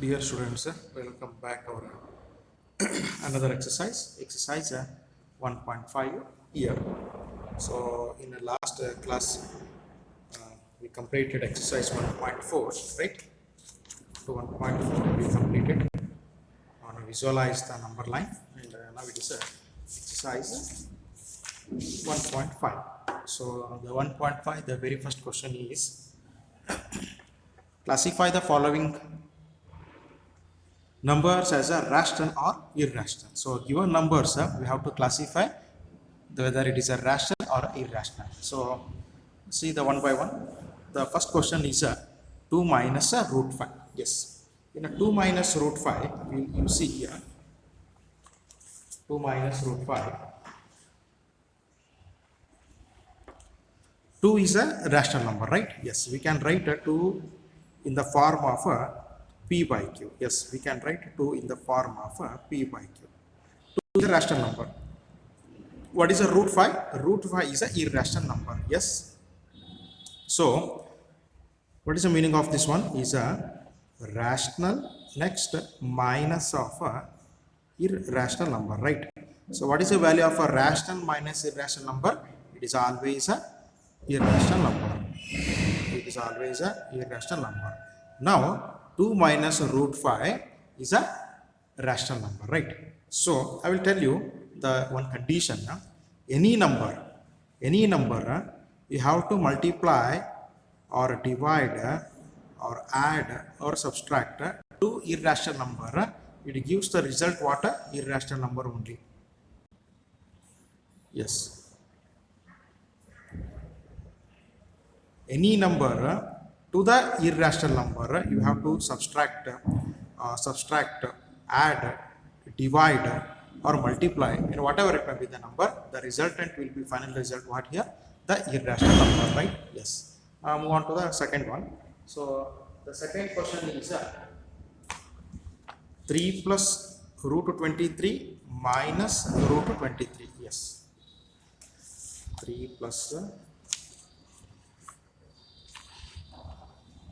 Dear students, welcome back our another exercise 1.5 here. So in the last class we completed exercise 1.4, right? So 1.4 we completed on visualize the number line, and now it is exercise 1.5. So the 1.5, the very first question is classify the following numbers as a rational or irrational. So given numbers, we have to classify whether it is a rational or irrational. So see the one by one. The first question is 2 minus root 5. Yes. In a 2 minus root 5, you see here 2 minus root 5. 2 is a rational number, right? Yes, we can write a 2 in the form of a p by q. Yes, we can write 2 in the form of a p by q. 2 is a rational number. What is a root 5? Root 5 is an irrational number. Yes. So, what is the meaning of this one? Is a rational next minus of a irrational number, right? So, what is the value of a rational minus irrational number? It is always a irrational number. It is always a irrational number. Now, 2 minus root 5 is a rational number, right? So, I will tell you the one condition. Any number, you have to multiply or divide or add or subtract to irrational number. It gives the result what? Irrational number only. Yes. Any number to the irrational number, you have to subtract, add, divide, or multiply, and whatever it may be the number, the resultant will be final result. What here? The irrational number, right? Yes. Move on to the second one. So the second question is 3 plus root 23 minus root 23. Yes. 3 plus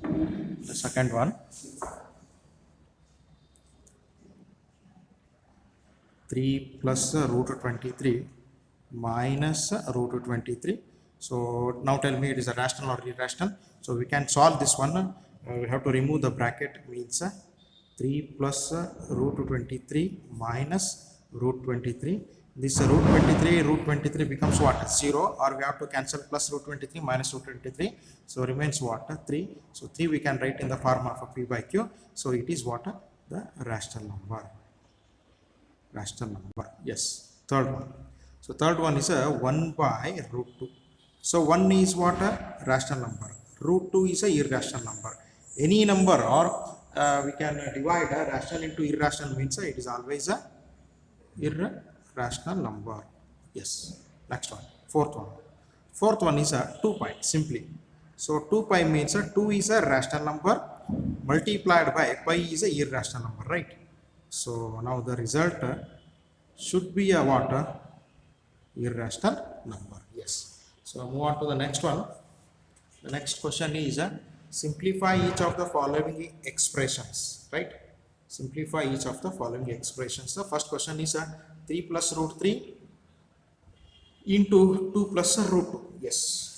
the second one, 3 plus root 23 minus root 23. So now tell me, it is a rational or irrational? So we can solve this one. We have to remove the bracket, means 3 plus root 23 minus root 23. This root 23 becomes what? 0, or we have to cancel plus root 23 minus root 23. So remains what? 3. So 3 we can write in the form of a p by q. So it is what? The rational number. Rational number. Yes. Third one. So third one is a 1 by root 2. So 1 is what? A rational number. Root 2 is a irrational number. Any number, or we can divide a rational into irrational, means it is always a irrational number. Yes. Next one. Fourth one. Fourth one is a 2 pi, simply. So 2 pi means 2 is a rational number multiplied by pi is a irrational number, right? So now the result should be a what? Irrational number. Yes. So move on to the next one. The next question is simplify each of the following expressions, right? Simplify each of the following expressions. The first question is 3 plus root 3 into 2 plus root 2. Yes.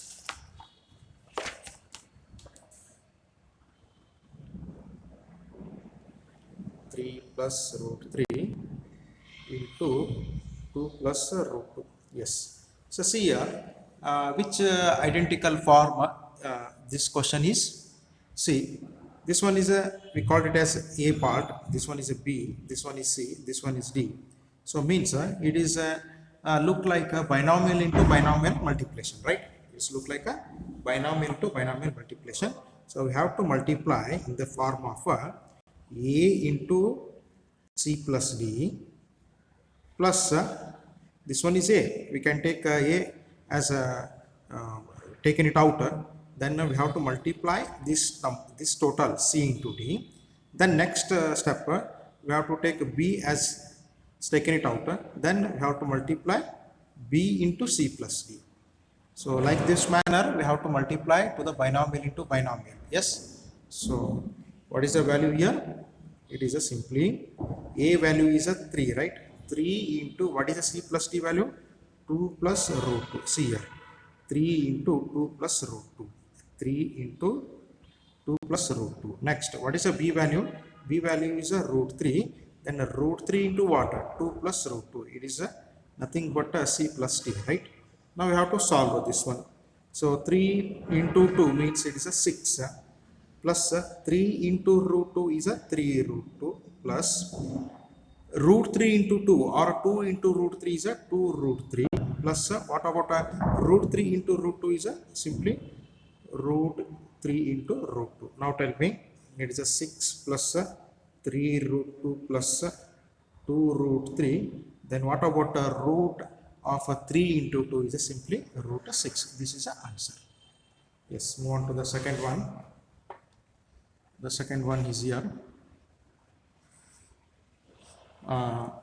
Plus root 3 into 2 plus root 2. Yes. So see here, which identical form this question is. See, this one is we called it as A part, this one is a B, this one is C, this one is D. So means it is look like a binomial into binomial multiplication, right? It's look like a binomial into binomial multiplication. So we have to multiply in the form of A into C plus D plus this one is A. We can take A as a taken it out. Then we have to multiply this total C into D. Then next step we have to take B as taken it out. Then we have to multiply B into C plus D. So like this manner we have to multiply to the binomial into binomial. Yes. So what is the value here? it is a simply a value is a 3, right? 3 into what is the c plus d value? 2 plus root 2. See here, 3 into 2 plus root 2. 3 into 2 plus root 2. Next, what is a b value? B value is a root 3. Then a root 3 into what? 2 plus root 2. It is a nothing but a c plus d, right? Now we have to solve this one. So 3 into 2 means it is a 6, plus 3 into root 2 is a 3 root 2 plus root 3 into 2 or 2 into root 3 is a 2 root 3 plus what about root 3 into root 2 is a simply root 3 into root 2. Now tell me, it is a 6 plus 3 root 2 plus 2 root 3. Then what about the root of 3 into 2 is a simply root 6. This is the answer. Yes, move on to the second one. The second one is here. All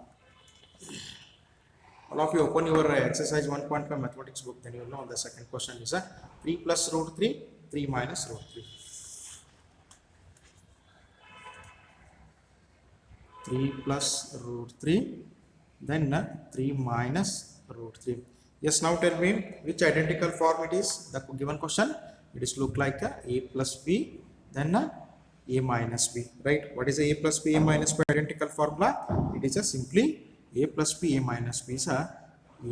of you open your exercise 1.5 mathematics book, then you will know the second question is 3 plus root 3, 3 minus root 3. 3 plus root 3, then 3 minus root 3. Yes, now tell me which identical form it is. The given question, it is look like a plus b, then a minus b, right? What is a plus b, a minus b identical formula? It is a simply a plus b, a minus b is a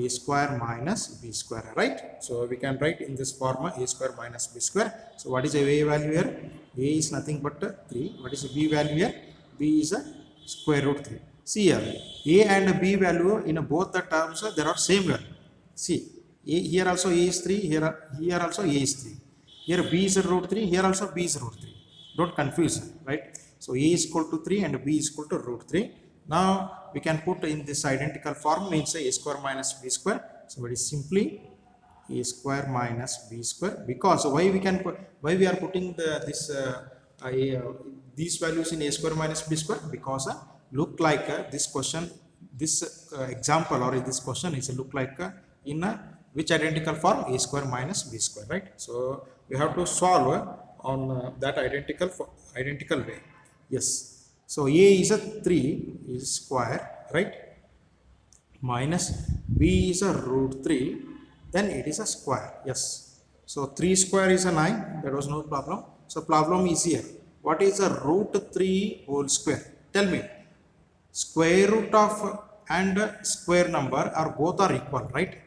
square minus b square, right? So we can write in this formula a square minus b square. So what is a value here? A is nothing but 3. What is a b value here? B is a square root 3. See here, a and b value in both the terms there are same value. See, here also a is 3, here also a is 3. Here b is root 3, here also b is root 3. Don't confuse, right? So a is equal to 3 and b is equal to root 3. Now we can put in this identical form, means a square minus b square. So it is simply a square minus b square. Because why we are putting these values in a square minus b square? Because look like this question, this example or this question is look like in which identical form? A square minus b square, right? So we have to solve on that identical way. Yes. So a is a 3 is square, right? Minus b is a root 3, then it is a square. Yes. So 3 square is a 9. That was no problem. So problem is here. What is a root 3 whole square? Tell me. Square root of and square number are both are equal, right?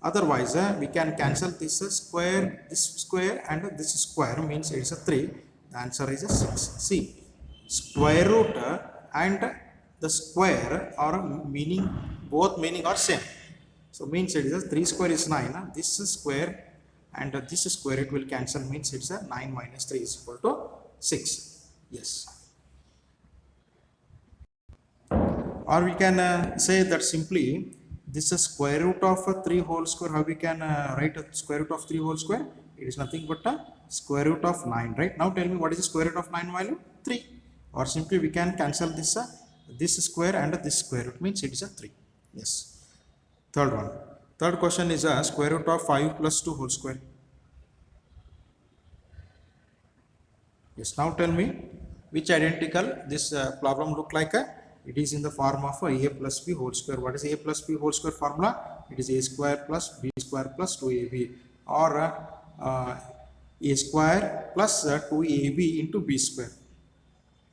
Otherwise we can cancel this square and this square, means it is a 3. The answer is a 6. See, square root and the square are both meaning are same. So means it is a 3 square is 9. This square and this square it will cancel, means it's a 9 minus 3 is equal to 6. Yes. Or we can say that simply this is square root of 3 whole square. How we can write a square root of 3 whole square? It is nothing but a square root of 9, right? Now tell me what is the square root of 9 value? 3. Or simply we can cancel this square and this square root, means it is a 3. Yes. Third one. Third question is a square root of 5 plus 2 whole square. Yes. Now tell me which identical this problem look like. It is in the form of a plus b whole square. What is a plus b whole square formula? It is a square plus b square plus 2ab, or a square plus 2ab into b square.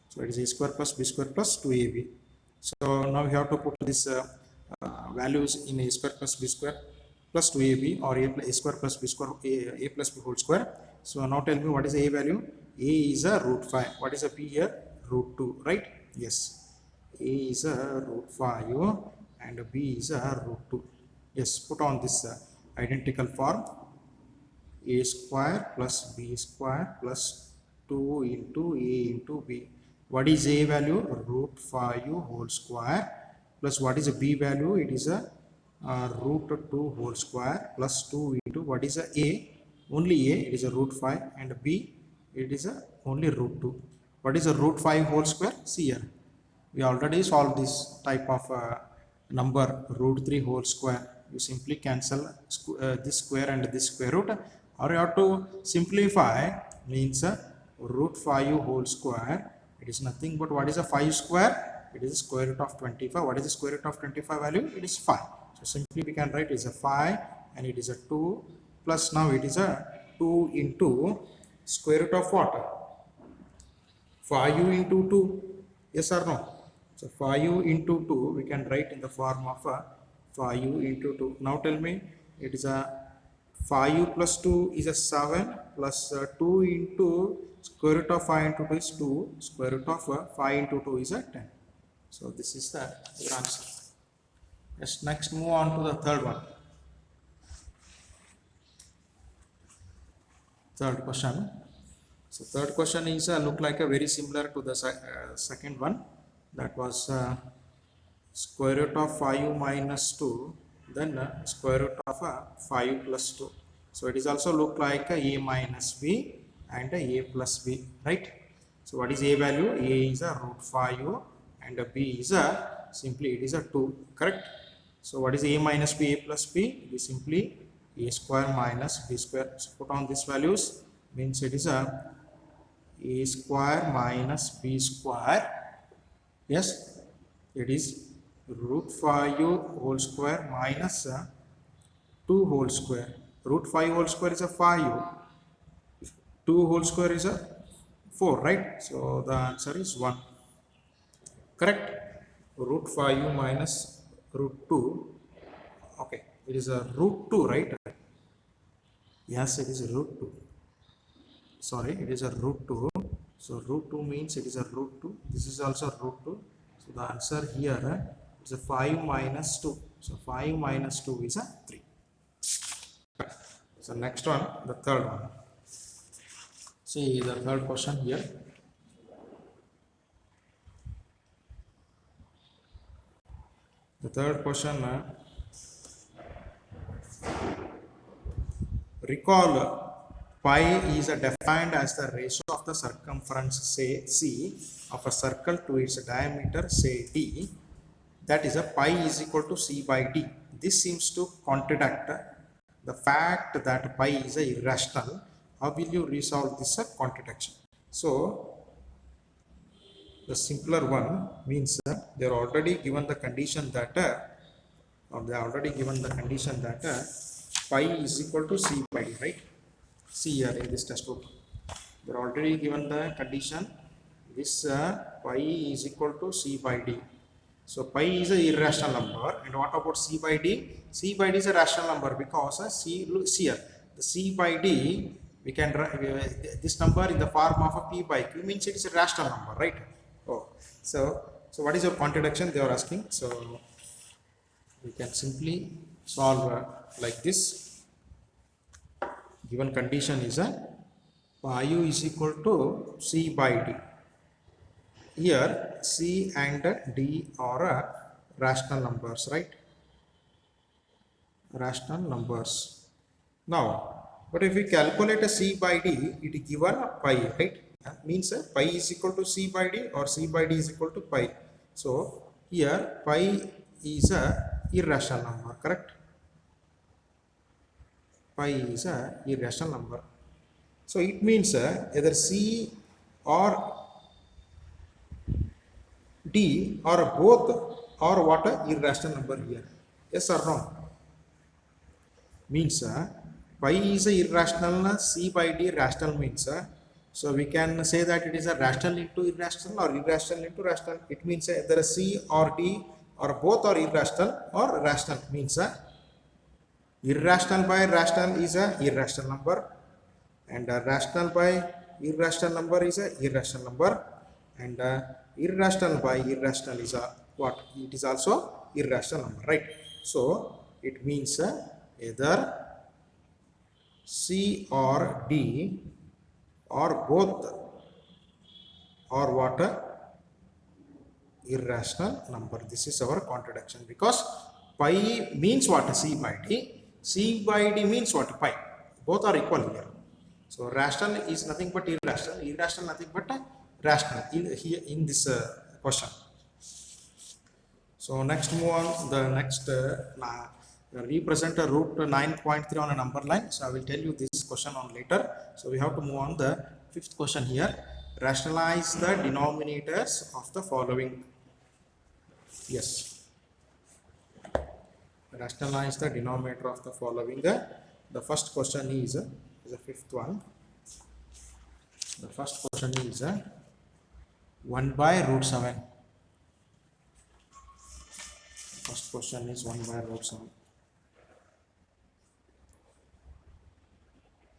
So it is a square plus b square plus 2ab. So now we have to put this values in a square plus b square plus 2ab, or a square plus b square, a plus b whole square. So now tell me what is a value? A is a root 5. What is a b here? Root 2, right? Yes. A is a root 5 and b is a root 2. Yes, put on this identical form. A square plus b square plus 2 into a into b. What is a value? Root 5 whole square. Plus what is a b value? It is a root 2 whole square plus 2 into what is a? Only a, it is a root 5, and b, it is a only root 2. What is a root 5 whole square? See here. We already solved this type of number, root 3 whole square. You simply cancel this square and this square root, or you have to simplify, means root 5 whole square. It is nothing but what is a 5 square? It is square root of 25. What is the square root of 25 value? It is 5. So simply we can write it is a 5 and it is a 2 plus now it is a 2 into square root of what? 5u into 2. Yes or no? So 5u into 2 we can write in the form of a 5u into 2. Now tell me, it is a 5u plus 2 is a 7 plus 2 into square root of 5 into 2 is 2. Square root of 5 into 2 is a 10. So this is the answer. Let's next move on to the third one. Third question. So third question is look like a very similar to the second one. That was square root of 5 minus 2, then square root of 5 plus 2. So it is also look like a minus b and a plus b, right? So what is a value? A is a root 5 and a b is a simply it is a 2, correct? So what is a minus b, a plus b? It is simply a square minus b square. So put on these values, means it is a square minus b square. Yes, it is root 5 whole square minus 2 whole square. Root 5 whole square is a 5. 2 whole square is a 4, right? So the answer is 1. Correct? Root 5 minus root 2. Okay, it is a root 2, right? Yes, it is a root 2. Sorry, it is a root 2. So root 2 means it is a root 2. This is also root 2. So the answer here is a 5 minus 2. So 5 minus 2 is a 3. So next one, the third one. See the third question here. The third question, recall pi is defined as the ratio of the circumference say c of a circle to its diameter say d, that is a pi is equal to c by d. This seems to contradict the fact that pi is irrational. How will you resolve this contradiction? So the simpler one means they are already given the condition that pi is equal to c by d, right? See here in this test book, they are already given the condition this pi is equal to c by d. So pi is a irrational number, and what about c by d? C by d is a rational number because see here the c by d we can write this number in the form of a p by q, means it is a rational number, right? Oh, so what is your contradiction they are asking? So we can simply solve like this. Given condition is pi u is equal to c by d. Here c and d are rational numbers, right? Rational numbers. Now, but if we calculate a c by d, it is given a pi, right? Means pi is equal to c by d or c by d is equal to pi. So here pi is a irrational number, correct? Pi is a irrational number. So it means either c or d or both or what a irrational number here. Yes or no? Means pi is a irrational, c by d rational means so we can say that it is a rational into irrational or irrational into rational. It means either c or d or both are irrational or rational, means irrational by rational is a irrational number, and rational by irrational number is a irrational number, and irrational by irrational is a what? It is also irrational number, right? So it means either c or d or both or what? Irrational number. This is our contradiction, because pi means what? C by d. C by d means what? Pi. Both are equal here. So rational is nothing but irrational. Irrational nothing but rational in this question. So next move on. The next represent a root 9.3 on a number line. So I will tell you this question on later. So we have to move on the fifth question here. rationalize the denominators of the following. Yes, rationalize the denominator of the following. The first question is the fifth one. The first question is 1 by root 7. First question is 1 by root 7.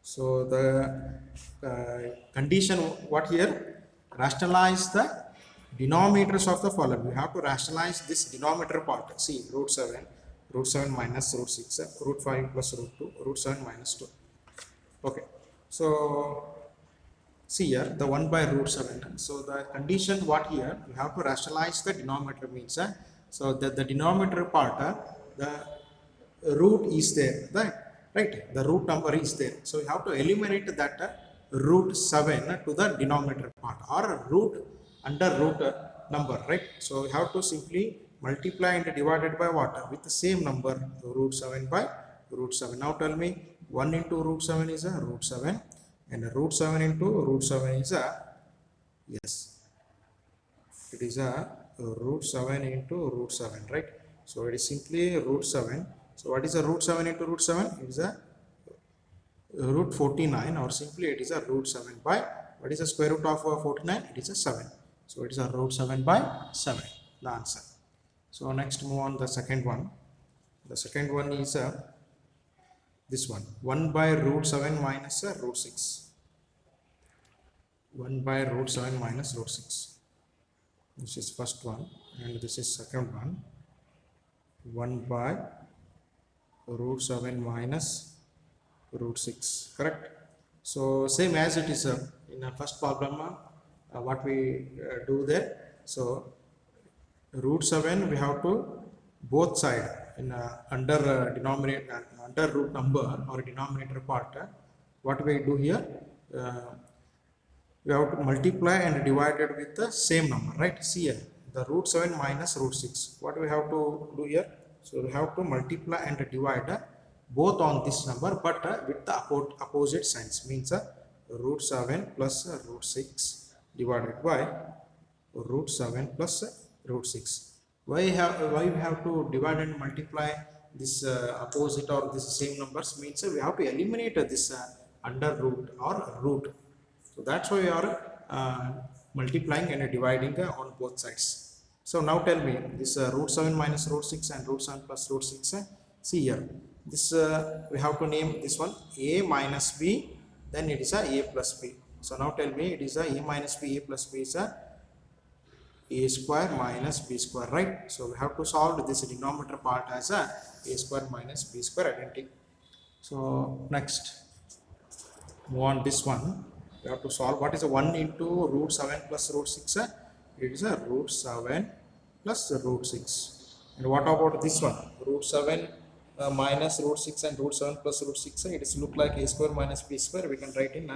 So the condition what here? Rationalize the denominators of the following. We have to rationalize this denominator part. See, root 7 minus root 6, root 5 plus root 2, root 7 minus 2. Okay. So see here the 1 by root 7. So the condition what here? We have to rationalize the denominator means so that the denominator part the root is there, right? The root number is there. So you have to eliminate that root 7 to the denominator part or root under root number, right? So you have to simply multiply and divide it by what? With the same number, root 7 by root 7. Now tell me 1 into root 7 is a root 7 and root 7 into root 7 is a, yes, it is a root 7 into root 7, right? So it is simply root 7. So what is a root 7 into root 7? It is a root 49, or simply it is a root 7 by, what is the square root of 49? It is a 7. So it is a root 7 by 7, the answer. So next move on the second one. The second one is this one, 1 by root 7 minus root 6. 1 by root 7 minus root 6. This is first one and this is second one. 1 by root 7 minus root 6, correct? So same as it is in the first problem, what we do there. So root 7 we have to both side in under denominator under root number or denominator part. What we do here? We have to multiply and divide it with the same number, right? See here, the root 7 minus root 6. What we have to do here? So we have to multiply and divide both on this number, but with the opposite signs. Means root 7 plus root 6 divided by root 7 plus root 6. Why we have to divide and multiply this opposite or this same numbers? Means we have to eliminate this under root or root. So that's why we are multiplying and dividing on both sides. So now tell me this root 7 minus root 6 and root 7 plus root 6. See here, this we have to name this one a minus b, then it is a plus b. So now tell me it is a minus b, a plus b is a square minus b square, right? So we have to solve this denominator part as a square minus b square identity. So next move on this one. We have to solve what is a 1 into root 7 plus root 6. It is a root 7 plus root 6. And what about this one? Root 7 minus root 6 and root 7 plus root 6. It is look like a square minus b square. We can write in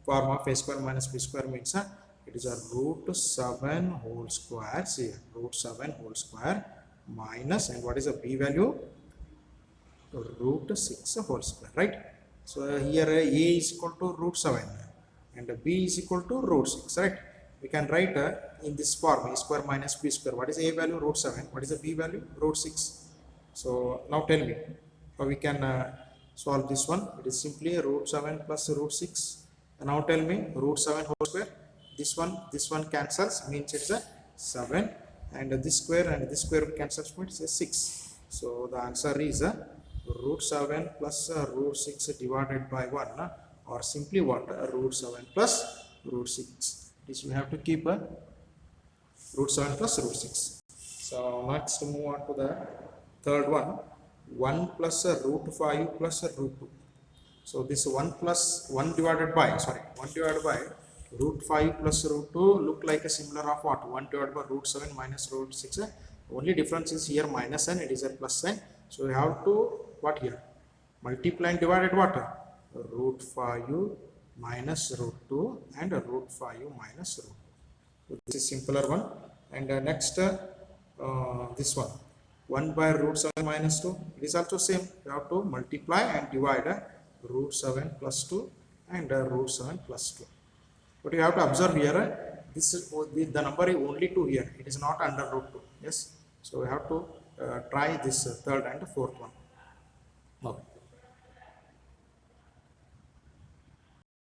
form of a square minus b square means it is a root 7 whole square. See, root 7 whole square minus, and what is the b value? Root 6 whole square, right? So here a is equal to root 7 and b is equal to root 6, right? We can write in this form a square minus b square. What is a value? Root 7. What is the b value? Root 6. So now tell me how we can solve this one. It is simply root 7 plus root 6. And now tell me root 7 whole square. This one cancels, means it's a 7, and this square cancels, means it's a 6. So the answer is root 7 plus root 6 divided by 1, or simply what? Root 7 plus root 6. This we have to keep root 7 plus root 6. So next move on to the third one, 1 plus root 5 plus root 2. So this 1 divided by root 5 plus root 2 look like a similar of what? 1 divided by root 7 minus root 6. Only difference is here minus and it is a plus sign. So we have to what here? Multiply and divide it what? Root 5 minus root 2 and root 5 minus root 2. So this is simpler one. And next this one, 1 by root 7 minus 2. It is also same. We have to multiply and divide root 7 plus 2 and root 7 plus 2. But you have to observe here, this is the number is only 2 here, it is not under root 2. Yes, so we have to try this third and fourth one. Okay.